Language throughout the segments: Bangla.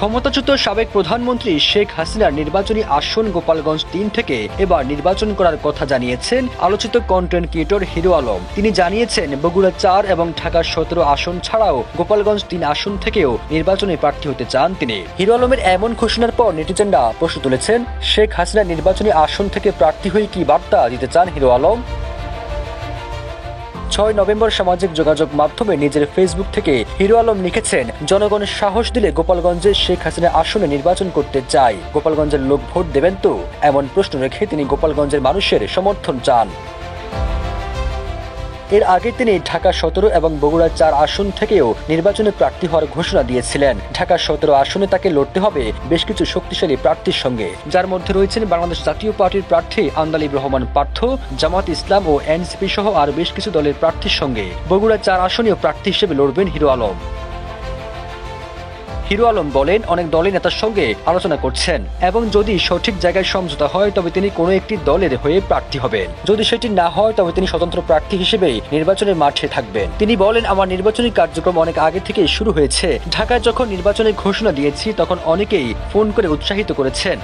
ক্ষমতাচ্যুত সাবেক প্রধানমন্ত্রী শেখ হাসিনার নির্বাচনী আসন গোপালগঞ্জ ৩ থেকে এবার নির্বাচন করার কথা জানিয়েছেন আলোচিত কন্টেন্ট ক্রিয়েটর হিরো আলম। তিনি জানিয়েছেন বগুড়া ৪ এবং ঢাকা ১৭ আসন ছাড়াও গোপালগঞ্জ ৩ আসন থেকেও নির্বাচনে প্রার্থী হতে চান তিনি। হিরো আলমের এমন ঘোষণার পর নেটিজেনরা প্রশ্ন তুলেছেন, শেখ হাসিনার নির্বাচনী আসন থেকে প্রার্থী হয়ে কি বার্তা দিতে চান হিরো আলম? ৬ নভেম্বর সামাজিক যোগাযোগ মাধ্যমে নিজের ফেসবুক থেকে হিরো আলম লিখেছেন, জনগণ সাহস দিলে গোপালগঞ্জে শেখ হাসিনা আসনে নির্বাচন করতে চাই। গোপালগঞ্জের লোক ভোট দেবেন তো? এমন প্রশ্ন রেখে তিনি গোপালগঞ্জের মানুষের সমর্থন চান। এর আগে তিনি ঢাকা ১৭ এবং বগুড়া ৪ আসন থেকেও নির্বাচনে প্রার্থী হওয়ার ঘোষণা দিয়েছিলেন। ঢাকা ১৭ আসনে তাকে লড়তে হবে বেশ কিছু শক্তিশালী প্রার্থীর সঙ্গে, যার মধ্যে রয়েছেন বাংলাদেশ জাতীয় পার্টির প্রার্থী আন্দালিব রহমান পার্থ, জামাত ইসলাম ও এনসিপি সহ আর বেশ কিছু দলের প্রার্থীর সঙ্গে। বগুড়া ৪ আসনেও প্রার্থী হিসেবে লড়বেন হিরো আলম। হিরো আলম বলেন, অনেক দলের নেতার সঙ্গে আলোচনা করছেন এবং যদি সঠিক জায়গায় সমঝোতা হয় তবে তিনি কোনো একটি দলের হয়ে প্রার্থী হবেন। যদি সেটি না হয় তবে তিনি স্বতন্ত্র প্রার্থী হিসেবেই নির্বাচনের মাঠে থাকবেন। তিনি বলেন, আমার নির্বাচনী কার্যক্রম অনেক আগে থেকেই শুরু হয়েছে। ঢাকায় যখন নির্বাচনের ঘোষণা দিয়েছি তখন অনেকেই ফোন করে উৎসাহিত করেছেন।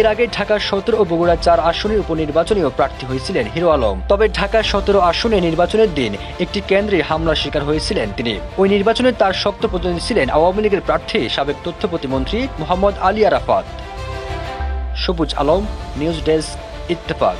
এর আগে ঢাকা ১৭ ও বগুড়া ৪ আসনের উপনির্বাচনেও প্রার্থী হয়েছিলেন হিরো আলম। তবে ঢাকা ১৭ আসনে নির্বাচনের দিন একটি কেন্দ্রে হামলার শিকার হয়েছিলেন তিনি। ওই নির্বাচনে তার শক্ত প্রতিদ্বন্দ্বী ছিলেন আওয়ামী লীগের প্রার্থী সাবেক তথ্য প্রতিমন্ত্রী মোহাম্মদ আলী আরাফাত। সবুজ আলম, নিউজ ডেস্ক, ইত্তেফাক।